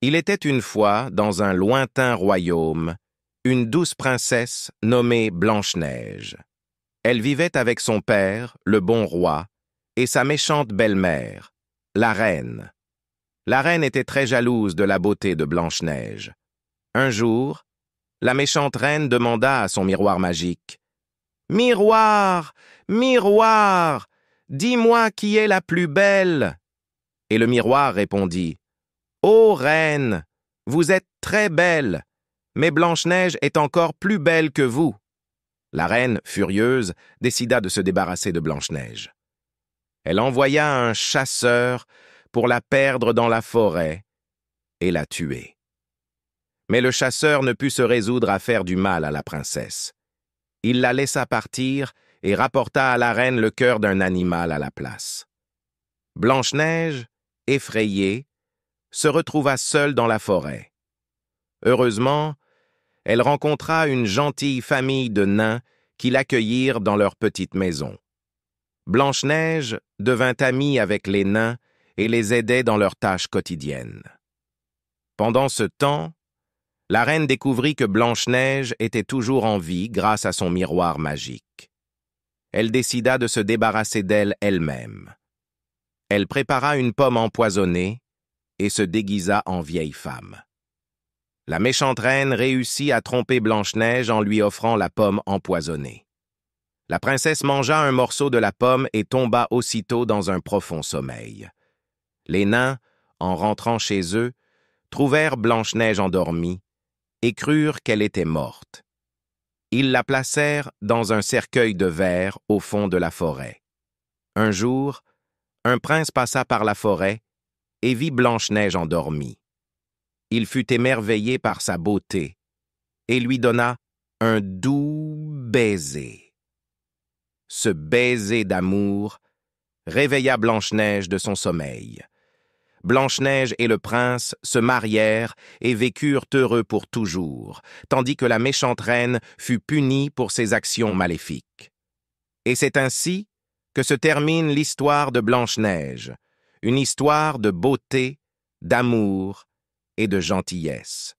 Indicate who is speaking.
Speaker 1: Il était une fois, dans un lointain royaume, une douce princesse nommée Blanche-Neige. Elle vivait avec son père, le bon roi, et sa méchante belle-mère, la reine. La reine était très jalouse de la beauté de Blanche-Neige. Un jour, la méchante reine demanda à son miroir magique: « Miroir, miroir, dis-moi qui est la plus belle ?» Et le miroir répondit: « Ô reine, vous êtes très belle, mais Blanche-Neige est encore plus belle que vous. » La reine, furieuse, décida de se débarrasser de Blanche-Neige. Elle envoya un chasseur pour la perdre dans la forêt et la tuer. Mais le chasseur ne put se résoudre à faire du mal à la princesse. Il la laissa partir et rapporta à la reine le cœur d'un animal à la place. Blanche-Neige, effrayée, se retrouva seule dans la forêt. Heureusement, elle rencontra une gentille famille de nains qui l'accueillirent dans leur petite maison. Blanche-Neige devint amie avec les nains et les aidait dans leurs tâches quotidiennes. Pendant ce temps, la reine découvrit que Blanche-Neige était toujours en vie grâce à son miroir magique. Elle décida de se débarrasser d'elle elle-même. Elle prépara une pomme empoisonnée et se déguisa en vieille femme. La méchante reine réussit à tromper Blanche-Neige en lui offrant la pomme empoisonnée. La princesse mangea un morceau de la pomme et tomba aussitôt dans un profond sommeil. Les nains, en rentrant chez eux, trouvèrent Blanche-Neige endormie et crurent qu'elle était morte. Ils la placèrent dans un cercueil de verre au fond de la forêt. Un jour, un prince passa par la forêt et vit Blanche-Neige endormie. Il fut émerveillé par sa beauté et lui donna un doux baiser. Ce baiser d'amour réveilla Blanche-Neige de son sommeil. Blanche-Neige et le prince se marièrent et vécurent heureux pour toujours, tandis que la méchante reine fut punie pour ses actions maléfiques. Et c'est ainsi que se termine l'histoire de Blanche-Neige, une histoire de beauté, d'amour et de gentillesse.